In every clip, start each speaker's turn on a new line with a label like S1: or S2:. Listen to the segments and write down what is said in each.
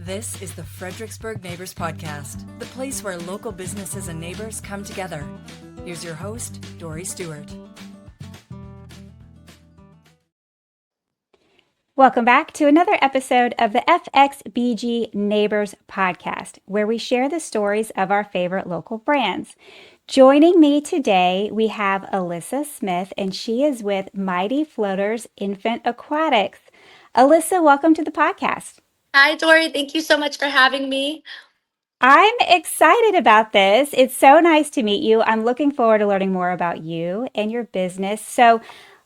S1: This is the Fredericksburg Neighbors Podcast, the place where local businesses and neighbors come together. Here's your host, Dory Stewart.
S2: Welcome back to another episode of the FXBG Neighbors Podcast, where we share the stories of our favorite local brands. Joining me today, we have Allysa Smith, and she is with Mighty Floaters Infant Aquatics. Allysa, welcome to the podcast.
S3: Hi, Dory. Thank you so much for having me.
S2: I'm excited about this. It's so nice to meet you. I'm looking forward to learning more about you and your business. So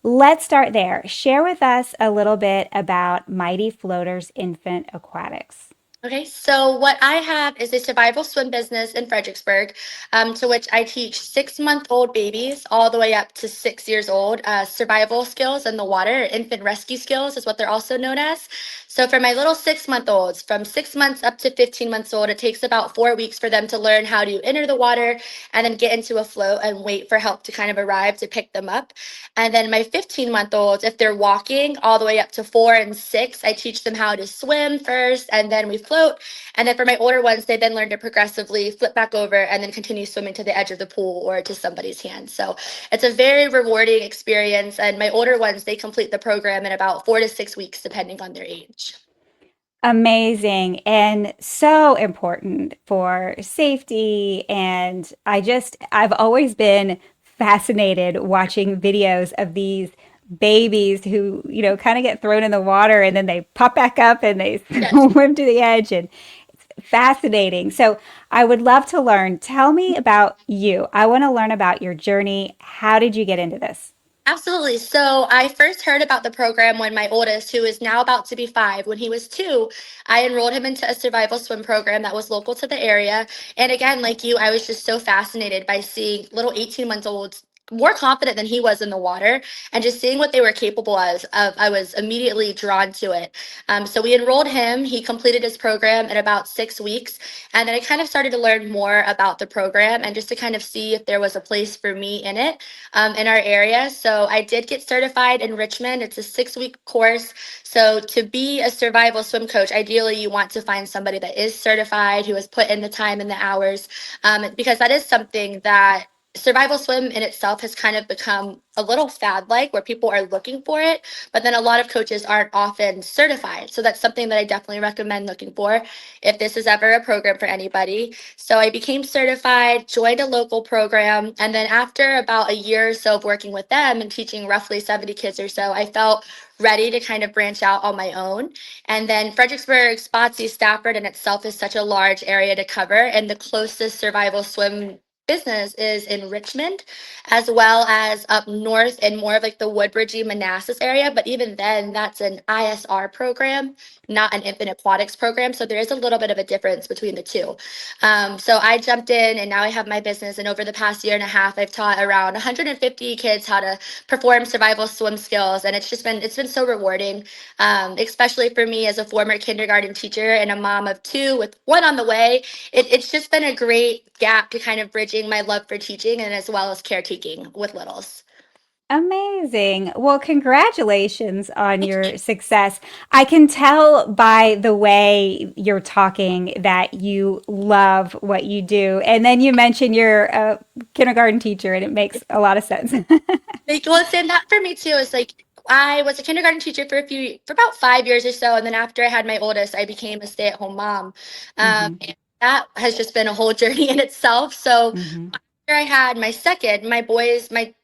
S2: let's start there. Share with us a little bit about Mighty Floaters Infant Aquatics.
S3: Okay, so what I have is a survival swim business in Fredericksburg, to which I teach 6-month-old babies all the way up to 6 years old, survival skills in the water, infant rescue skills is what they're also known as. So for my little 6-month-olds, from 6 months up to 15 months old, it takes about 4 weeks for them to learn how to enter the water and then get into a float and wait for help to kind of arrive to pick them up. And then my 15-month-olds, if they're walking all the way up to 4 and 6, I teach them how to swim first, and then we float. And then for my older ones, they then learn to progressively flip back over and then continue swimming to the edge of the pool or to somebody's hand. So it's a very rewarding experience. And my older ones, they complete the program in about 4 to 6 weeks, depending on their age.
S2: Amazing and so important for safety. And I've always been fascinated watching videos of these babies who, kind of get thrown in the water and then they pop back up and they swim to the edge. And it's fascinating. So I would love to learn. Tell me about you. I want to learn about your journey. How did you get into this?
S3: Absolutely. So I first heard about the program when my oldest, who is now about to be 5, when he was 2, I enrolled him into a survival swim program that was local to the area. And again, like you, I was just so fascinated by seeing little 18-month-olds more confident than he was in the water and just seeing what they were capable of. I was immediately drawn to it. So we enrolled him. He completed his program in about 6 weeks. And then I kind of started to learn more about the program and just to kind of see if there was a place for me in it. In our area. So I did get certified in Richmond. It's a 6-week course. So to be a survival swim coach, ideally you want to find somebody that is certified, who has put in the time and the hours, because that is something that survival swim in itself has kind of become a little fad-like where people are looking for it, but then a lot of coaches aren't often certified. So that's something that I definitely recommend looking for if this is ever a program for anybody. So I became certified, joined a local program, and then after about a year or so of working with them and teaching roughly 70 kids or so, I felt ready to kind of branch out on my own. And then Fredericksburg, Spotsy, Stafford in itself is such a large area to cover, and the closest survival swim business is in Richmond, as well as up north in more of like the Woodbridgey, Manassas area. But even then, that's an ISR program, not an infant aquatics program. So there is a little bit of a difference between the two. So I jumped in and now I have my business. And over the past year and a half, I've taught around 150 kids how to perform survival swim skills. And it's been so rewarding, especially for me as a former kindergarten teacher and a mom of 2 with 1 on the way. It's just been a great gap to kind of bridging my love for teaching and as well as caretaking with littles.
S2: Amazing. Well, congratulations on your success. I can tell by the way you're talking that you love what you do. And then you mentioned you're a kindergarten teacher, and it makes a lot of sense.
S3: And that for me too is like I was a kindergarten teacher for about 5 years or so, and then after I had my oldest, I became a stay-at-home mom.
S2: Mhm,
S3: And that has just been a whole journey in itself. So
S2: mhm.
S3: after I had my second, my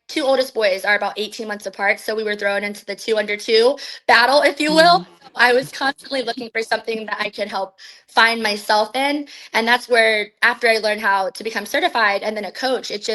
S3: 2 oldest boys are about 18 months apart, so we were thrown into the 2 under 2 battle, if you will.
S2: Mhm.
S3: I was constantly looking for something that I could help find myself in, and that's where after I learned how to become certified and then a coach, it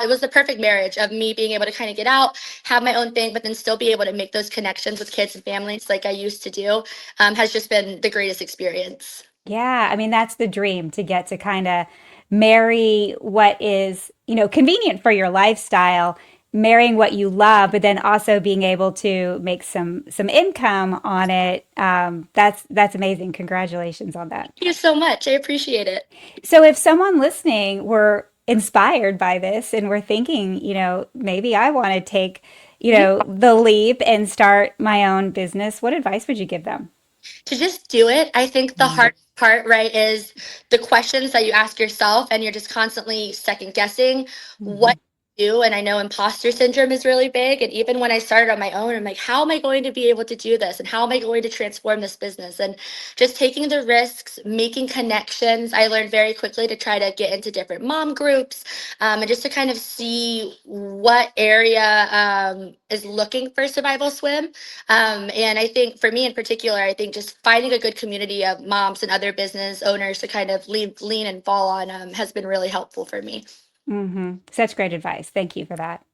S3: was the perfect marriage of me being able to kind of get out, have my own thing, but then still be able to make those connections with kids and families like I used to do, has just been the greatest experience.
S2: Yeah, I mean, that's the dream, to get to kind of marry what is, convenient for your lifestyle, marrying what you love, but then also being able to make some income on it. That's amazing. Congratulations on that.
S3: Thank you so much. I appreciate it.
S2: So if someone listening were inspired by this and were thinking, maybe I want to take, the leap and start my own business, what advice would you give them?
S3: To just do it. I think the hard part, right, is the questions that you ask yourself and you're just constantly second guessing
S2: Mm-hmm.
S3: what you do. And I know imposter syndrome is really big. And even when I started on my own, I'm like, how am I going to be able to do this? And how am I going to transform this business? And just taking the risks, making connections. I learned very quickly to try to get into different mom groups, and just to kind of see what area is looking for survival swim. And I think for me in particular, I think just finding a good community of moms and other business owners to kind of lean and fall on has been really helpful for me.
S2: Mm-hmm. Such great advice. Thank you for that.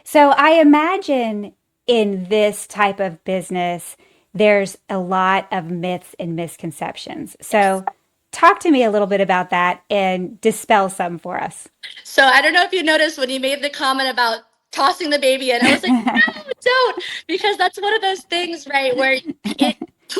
S2: So I imagine in this type of business, there's a lot of myths and misconceptions. So talk to me a little bit about that and dispel some for us.
S3: So I don't know if you noticed when you made the comment about tossing the baby in, I was like, no, don't, because that's one of those things, right, where it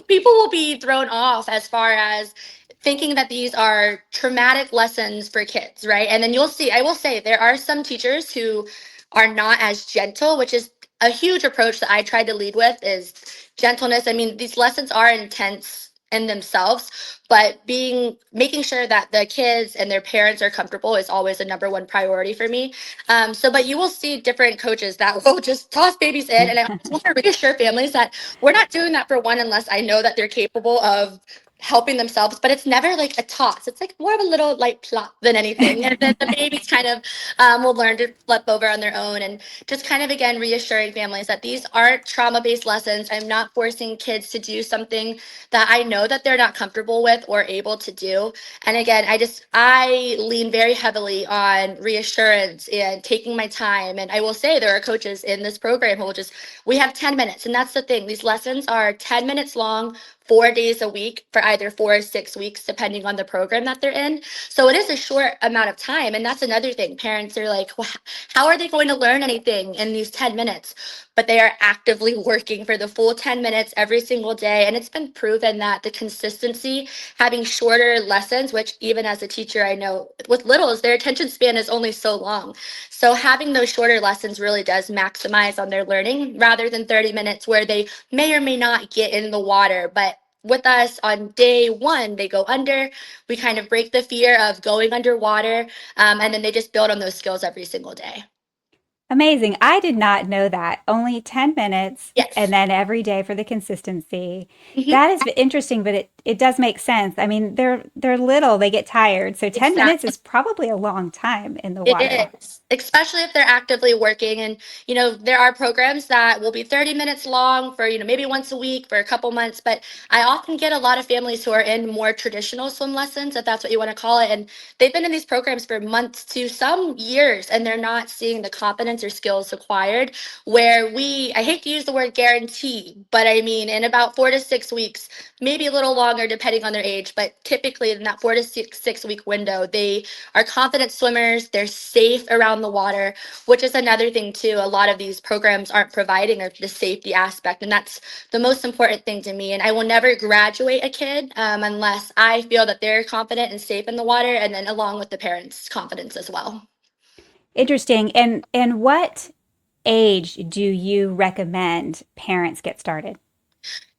S3: people will be thrown off as far as thinking that these are traumatic lessons for kids, right? And then you'll see, I will say, there are some teachers who are not as gentle, which is a huge approach that I tried to lead with is gentleness. I mean, these lessons are intense in themselves, but making sure that the kids and their parents are comfortable is always a number one priority for me. But you will see different coaches that will just toss babies in, and I always want to reassure families that we're not doing that for one unless I know that they're capable of helping themselves. But it's never like a toss. It's like more of a little light plop than anything, and then the babies kind of will learn to flip over on their own. And just kind of again reassuring families that these aren't trauma-based lessons. I'm not forcing kids to do something that I know that they're not comfortable with or able to do. And again, I lean very heavily on reassurance and taking my time. And I will say there are coaches in this program who will just we have 10 minutes. And that's the thing. These lessons are 10 minutes long, 4 days a week for either 4 or 6 weeks, depending on the program that they're in. So it is a short amount of time. And that's another thing. Parents are like, well, how are they going to learn anything in these 10 minutes? But they are actively working for the full 10 minutes every single day. And it's been proven that the consistency, having shorter lessons, which even as a teacher, I know with littles, their attention span is only so long. So having those shorter lessons really does maximize on their learning rather than 30 minutes where they may or may not get in the water. But with us on day one, they go under. We kind of break the fear of going underwater, and then they just build on those skills every single day.
S2: Amazing. I did not know that. Only 10 minutes and
S3: Yes.
S2: then every day for the consistency.
S3: Mhm.
S2: That is interesting, but it does make sense. I mean, they're little, they get tired. So 10 minutes
S3: Exactly.
S2: is probably a long time in the
S3: It
S2: water.
S3: is, especially if they're actively working. And, there are programs that will be 30 minutes long for, maybe once a week for a couple months. But I often get a lot of families who are in more traditional swim lessons, if that's what you want to call it. And they've been in these programs for months to some years, and they're not seeing the competence or skills acquired. I hate to use the word guarantee, but I mean, in about 4 to 6 weeks, maybe a little longer depending on their age, but typically in that 4 to 6 week window, they are confident swimmers. They're safe around the water, which is another thing too. A lot of these programs aren't providing the safety aspect, and that's the most important thing to me. And I will never graduate a kid unless I feel that they're confident and safe in the water, and then along with the parents' confidence as well.
S2: Interesting. And what age do you recommend parents get started?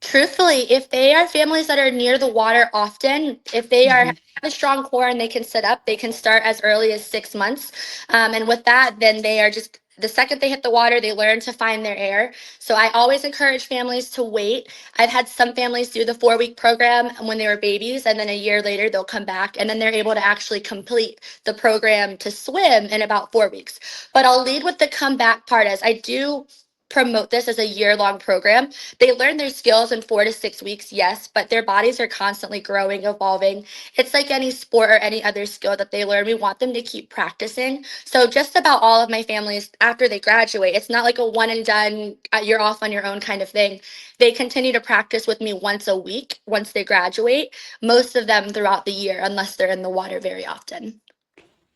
S3: Truthfully, if they are families that are near the water often, if they have
S2: Mhm.
S3: a strong core and they can sit up, they can start as early as 6 months. And with that, then they are just the second they hit the water, they learn to find their air. So I always encourage families to wait. I've had some families do the 4 week program when they were babies, and then a year later they'll come back and then they're able to actually complete the program to swim in about 4 weeks. But I'll lead with the comeback part as I do promote this as a year-long program. They learn their skills in 4 to 6 weeks, yes, but their bodies are constantly growing, evolving. It's like any sport or any other skill that they learn. We want them to keep practicing. So just about all of my families, after they graduate, it's not like a one and done, you're off on your own kind of thing. They continue to practice with me once a week once they graduate, most of them throughout the year, unless they're in the water very often.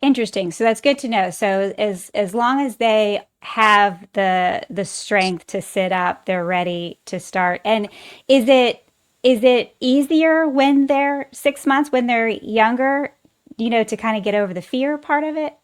S2: Interesting. So that's good to know. So as long as they have the strength to sit up, they're ready to start. And is it easier when they're 6 months, when they're younger, to kind of get over the fear part of it?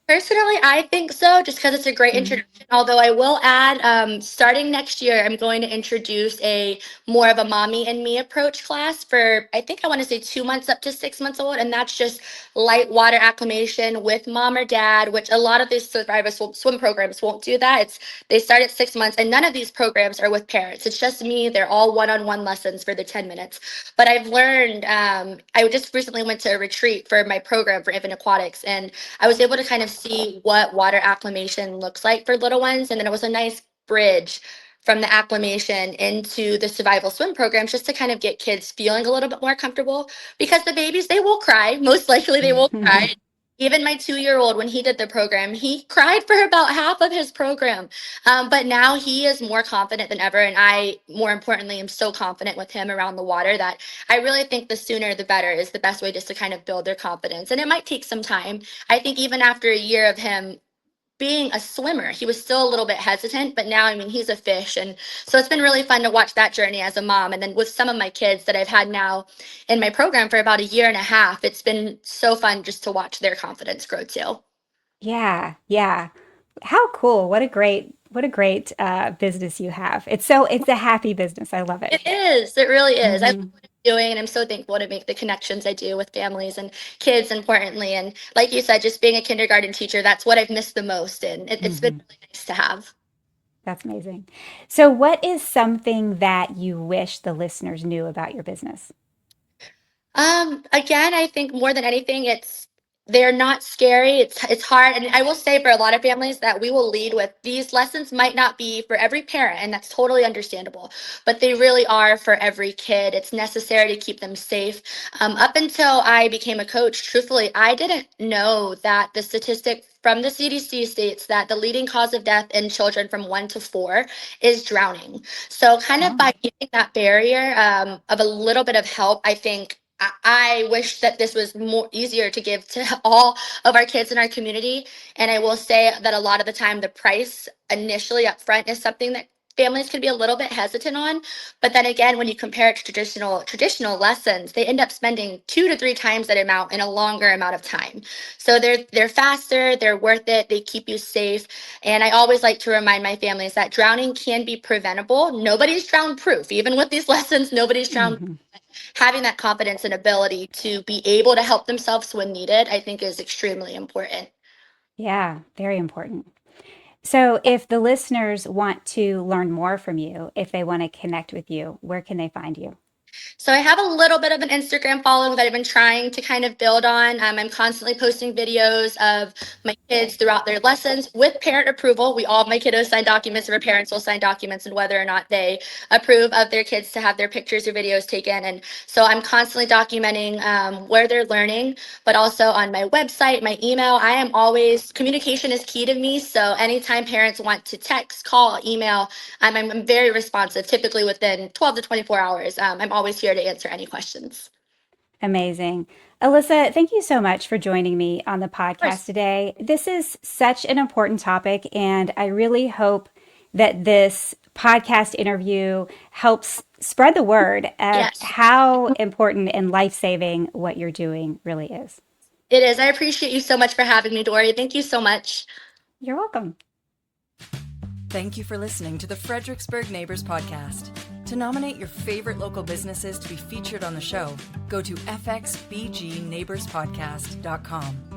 S3: Personally, I think so, just because it's a great introduction. Although I will add, starting next year, I'm going to introduce a more of a mommy and me approach class for, I think I want to say 2 months up to 6 months old. And that's just light water acclimation with mom or dad, which a lot of these survivor swim programs won't do that. They start at 6 months, and none of these programs are with parents. It's just me. They're all one-on-one lessons for the 10 minutes. But I've learned, I just recently went to a retreat for my program for infant aquatics, and I was able to kind of see what water acclimation looks like for little ones. And then it was a nice bridge from the acclimation into the survival swim programs, just to kind of get kids feeling a little bit more comfortable, because the babies, they will cry. Most likely they will cry. Even my 2-year-old, when he did the program, he cried for about half of his program. But now he is more confident than ever. And I, more importantly, am so confident with him around the water that I really think the sooner the better is the best way, just to kind of build their confidence. And it might take some time. I think even after a year of him being a swimmer, he was still a little bit hesitant, but now, I mean, he's a fish. And so it's been really fun to watch that journey as a mom. And then with some of my kids that I've had now in my program for about a year and a half, it's been so fun just to watch their confidence grow too.
S2: Yeah, yeah. How cool. What a great business you have. It's a happy business. I love it.
S3: It is. It really is. I love
S2: Hmm.
S3: what I'm doing, and I'm so thankful to make the connections I do with families and kids, importantly. And like you said, just being a kindergarten teacher, that's what I've missed the most. And it's been
S2: Hmm.
S3: really nice to have.
S2: That's amazing. So, what is something that you wish the listeners knew about your business?
S3: Again, I think more than anything, they're not scary. It's hard, and I will say for a lot of families that we will lead with, these lessons might not be for every parent, and that's totally understandable. But they really are for every kid. It's necessary to keep them safe. Up until I became a coach, truthfully, I didn't know that the statistic from the CDC states that the leading cause of death in children from 1 to 4 is drowning. So, kind of
S2: Oh.
S3: by keeping that barrier of a little bit of help, I think I wish that this was more easier to give to all of our kids in our community. And I will say that a lot of the time, the price initially up front is something that families can be a little bit hesitant on. But then again, when you compare it to traditional lessons, they end up spending 2 to 3 times that amount in a longer amount of time. So they're faster, they're worth it, they keep you safe. And I always like to remind my families that drowning can be preventable. Nobody's drown proof. Even with these lessons, nobody's drown.
S2: Hmm.
S3: Having that confidence and ability to be able to help themselves when needed, I think is extremely important.
S2: Yeah, very important. So, if the listeners want to learn more from you, if they want to connect with you, where can they find you?
S3: So I have a little bit of an Instagram following that I've been trying to kind of build on. I'm constantly posting videos of my kids throughout their lessons with parent approval. My kiddos sign documents, or parents will sign documents, and whether or not they approve of their kids to have their pictures or videos taken. And so I'm constantly documenting where they're learning, but also on my website, my email. Communication is key to me. So anytime parents want to text, call, email, I'm very responsive, typically within 12 to 24 hours. I'm always here to answer any questions.
S2: Amazing. Alyssa, thank you so much for joining me on the
S3: Of
S2: podcast
S3: course.
S2: today. This is such an important topic, and I really hope that this podcast interview helps spread the word of
S3: Yes,
S2: how important and life saving what you're doing really is.
S3: it is. I appreciate you so much for having me, Dory. Thank you so much.
S2: You're welcome.
S1: Thank you for listening to the Fredericksburg Neighbors Podcast. To nominate your favorite local businesses to be featured on the show, go to fxbgneighborspodcast.com.